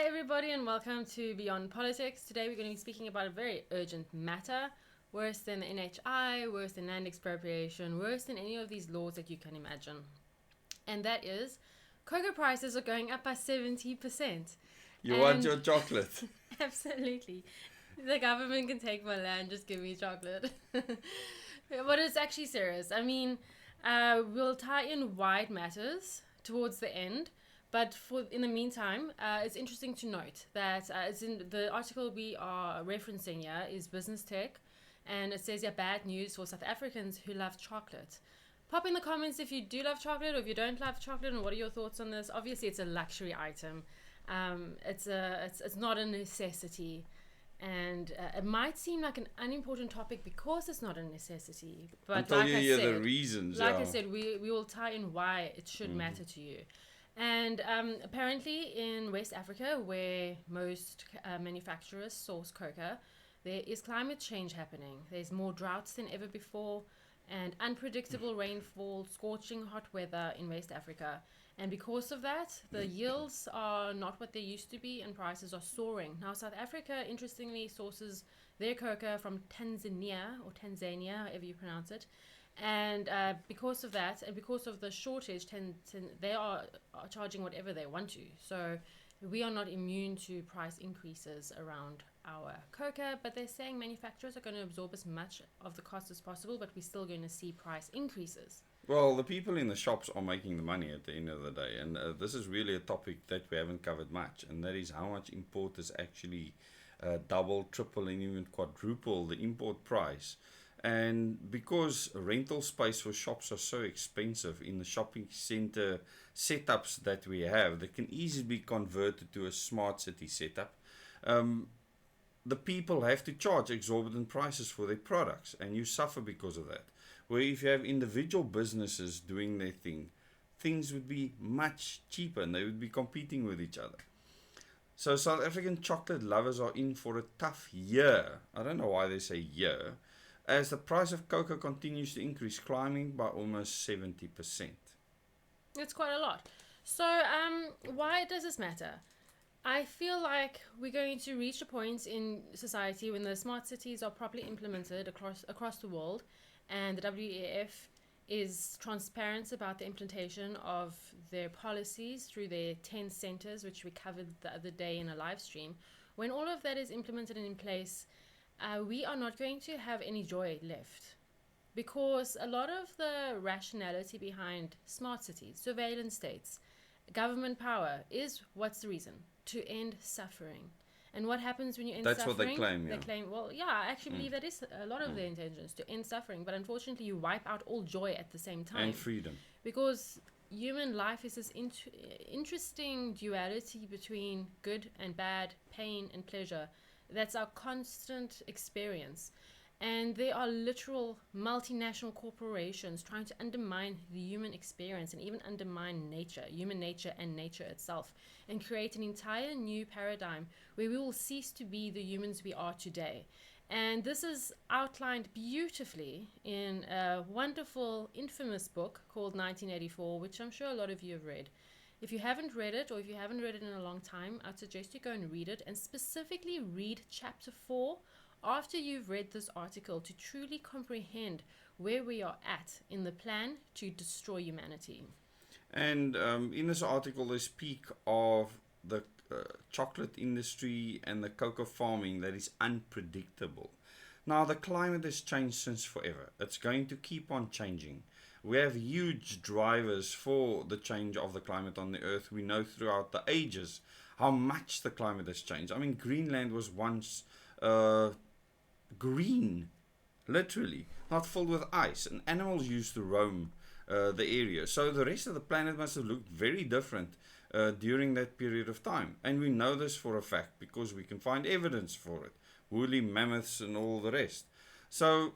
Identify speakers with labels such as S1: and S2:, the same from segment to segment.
S1: Hi everybody and welcome to Beyond Politics. Today we're going to be speaking about a very urgent matter, worse than the NHI, worse than land expropriation, worse than any of these laws that you can imagine. And that is, cocoa prices are going up by 70%.
S2: You want your chocolate.
S1: Absolutely. The government can take my land, just give me chocolate. But it's actually serious. I mean, we'll tie in why it matters towards the end. But in the meantime, it's interesting to note that it's in the article we are referencing here is Business Tech, and it says bad news for South Africans who love chocolate. Pop in the comments if you do love chocolate or if you don't love chocolate, and what are your thoughts on this? Obviously, it's a luxury item. It's not a necessity, and it might seem like an unimportant topic because it's not a necessity. But
S2: Until
S1: like
S2: you
S1: I
S2: hear
S1: said,
S2: the reasons.
S1: like
S2: Yeah.
S1: I said, we will tie in why it should matter to you. And apparently in West Africa, where most manufacturers source cocoa, there is climate change happening. There's more droughts than ever before and unpredictable rainfall, scorching hot weather in West Africa. And because of that, the yields are not what they used to be and prices are soaring. Now, South Africa, interestingly, sources their cocoa from Tanzania, however you pronounce it. And because of that, and because of the shortage, they are charging whatever they want to. So we are not immune to price increases around our cocoa, but they're saying manufacturers are going to absorb as much of the cost as possible, but we're still going to see price increases.
S2: Well, the people in the shops are making the money at the end of the day, and this is really a topic that we haven't covered much, and that is how much importers actually double, triple, and even quadruple the import price. And because rental space for shops are so expensive in the shopping center setups that we have, they can easily be converted to a smart city setup. The people have to charge exorbitant prices for their products, and you suffer because of that. Where if you have individual businesses doing their thing, things would be much cheaper and they would be competing with each other. So South African chocolate lovers are in for a tough year. I don't know why they say year, as the price of cocoa continues to increase, climbing by almost 70%.
S1: It's quite a lot. So why does this matter? I feel like we're going to reach a point in society when the smart cities are properly implemented across the world, and the WEF is transparent about the implementation of their policies through their 10 centers, which we covered the other day in a live stream. When all of that is implemented and in place, we are not going to have any joy left. Because a lot of the rationality behind smart cities, surveillance states, government power is what's the reason? To end suffering. And what happens when you end
S2: That's
S1: suffering?
S2: what they claim, yeah.
S1: They claim, well, yeah, I actually believe that is a lot of their intentions, to end suffering. But unfortunately, you wipe out all joy at the same time.
S2: And freedom.
S1: Because human life is this interesting duality between good and bad, pain and pleasure. That's our constant experience. And there are literal multinational corporations trying to undermine the human experience and even undermine nature, human nature and nature itself, and create an entire new paradigm where we will cease to be the humans we are today. And this is outlined beautifully in a wonderful, infamous book called 1984, which I'm sure a lot of you have read. If you haven't read it, or if you haven't read it in a long time, I'd suggest you go and read it, and specifically read chapter 4 after you've read this article to truly comprehend where we are at in the plan to destroy humanity.
S2: And in this article, they speak of the chocolate industry and the cocoa farming that is unpredictable. Now, the climate has changed since forever. It's going to keep on changing. We have huge drivers for the change of the climate on the earth. We know throughout the ages how much the climate has changed. I mean, Greenland was once green, literally, not filled with ice, and animals used to roam the area. So the rest of the planet must have looked very different during that period of time. And we know this for a fact because we can find evidence for it. Woolly mammoths and all the rest. So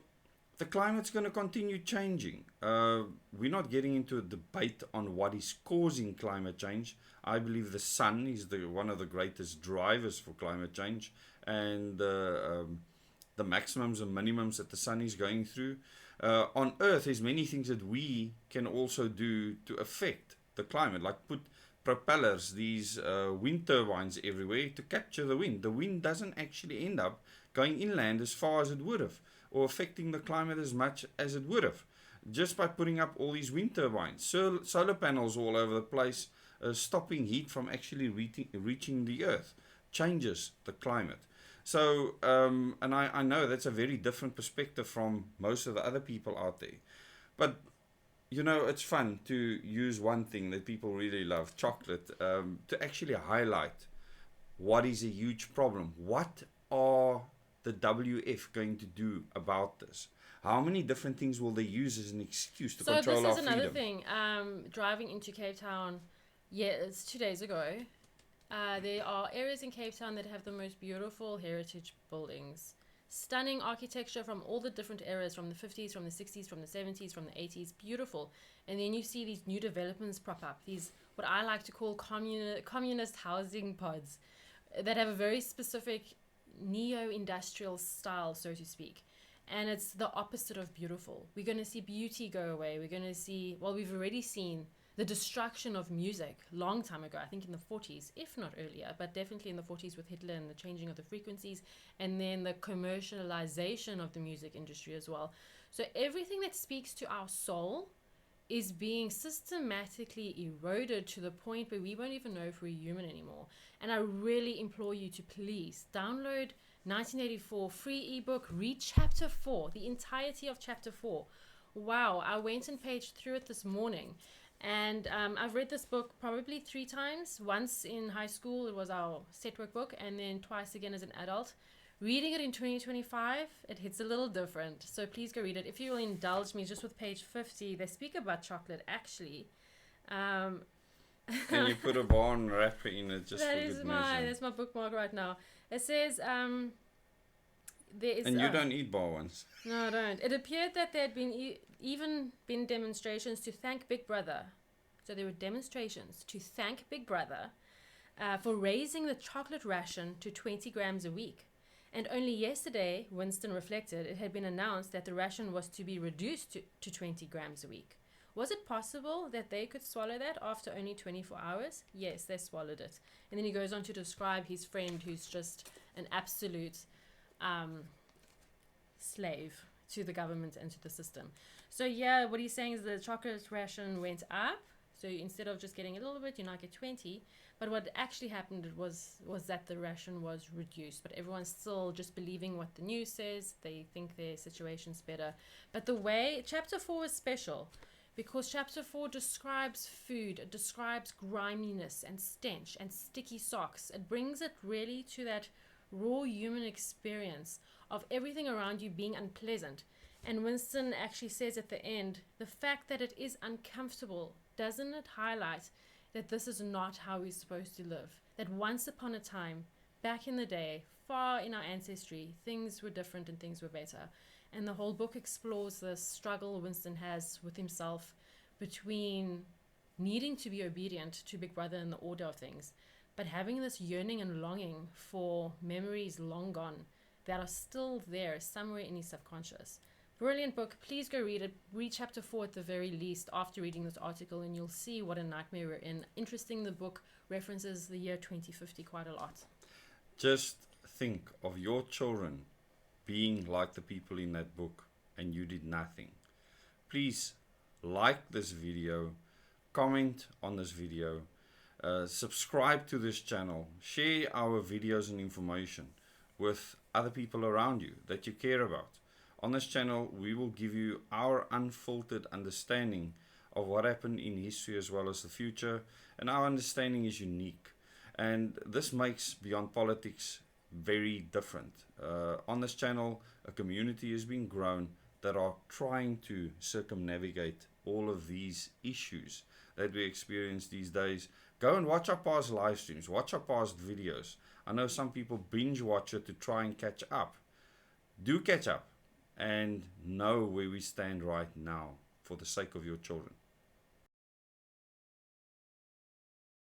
S2: the climate's going to continue changing. We're not getting into a debate on what is causing climate change. I believe the sun is one of the greatest drivers for climate change, and the maximums and minimums that the sun is going through. On Earth, there's many things that we can also do to affect the climate, like put propellers, these wind turbines everywhere to capture the wind. The wind doesn't actually end up going inland as far as it would have, or affecting the climate as much as it would have, just by putting up all these wind turbines. Solar panels all over the place, stopping heat from actually reaching the earth, changes the climate. So, and I know that's a very different perspective from most of the other people out there. But, you know, it's fun to use one thing that people really love, chocolate, to actually highlight what is a huge problem. What are the WF going to do about this? How many different things will they use as an excuse to control our freedom?
S1: So this is another thing. Driving into Cape Town, it's 2 days ago. There are areas in Cape Town that have the most beautiful heritage buildings. Stunning architecture from all the different eras, from the 50s, from the 60s, from the 70s, from the 80s. Beautiful. And then you see these new developments prop up. These, what I like to call communist housing pods that have a very specific neo-industrial style, so to speak. And it's the opposite of beautiful. We're going to see beauty go away. We're going to see, well, we've already seen the destruction of music long time ago, I think in the 40s, if not earlier, but definitely in the 40s with Hitler and the changing of the frequencies, and then the commercialization of the music industry as well. So everything that speaks to our soul is being systematically eroded to the point where we won't even know if we're human anymore. And I really implore you to please download 1984 free ebook, read chapter 4, the entirety of chapter 4. Wow, I went and paged through it this morning. And I've read this book probably 3 times. Once in high school, it was our set work book, and then twice again as an adult. Reading it in 2025, it hits a little different. So please go read it. If you will indulge me just with page 50, they speak about chocolate actually.
S2: Can you put a barn wrapper in it just for good measure?
S1: That's my bookmark right now. It says there is.
S2: And you don't eat bar ones.
S1: No, I don't. It appeared that there had been even been demonstrations to thank Big Brother. So there were demonstrations to thank Big Brother for raising the chocolate ration to 20 grams a week. And only yesterday, Winston reflected, it had been announced that the ration was to be reduced to 20 grams a week. Was it possible that they could swallow that after only 24 hours? Yes, they swallowed it. And then he goes on to describe his friend who's just an absolute slave to the government and to the system. So yeah, what he's saying is the chocolate ration went up. So instead of just getting a little bit, you now get 20. But what actually happened was that the ration was reduced. But everyone's still just believing what the news says. They think their situation's better. But the way chapter 4 is special, because chapter 4 describes food, it describes griminess and stench and sticky socks. It brings it really to that raw human experience of everything around you being unpleasant. And Winston actually says at the end, the fact that it is uncomfortable, doesn't it highlight that this is not how we're supposed to live? That once upon a time, back in the day, far in our ancestry, things were different and things were better. And the whole book explores the struggle Winston has with himself between needing to be obedient to Big Brother and the order of things, but having this yearning and longing for memories long gone that are still there somewhere in his subconscious. Brilliant book. Please go read it. Read chapter 4 at the very least after reading this article, and you'll see what a nightmare we're in. Interesting, the book references the year 2050 quite a lot.
S2: Just think of your children being like the people in that book, and you did nothing. Please like this video, comment on this video, subscribe to this channel, share our videos and information with other people around you that you care about. On this channel, we will give you our unfiltered understanding of what happened in history as well as the future, and our understanding is unique. And this makes Beyond Politics very different. On this channel, a community has been grown that are trying to circumnavigate all of these issues that we experience these days. Go and watch our past live streams, watch our past videos. I know some people binge watch it to try and catch up. Do catch up and know where we stand right now for the sake of your children.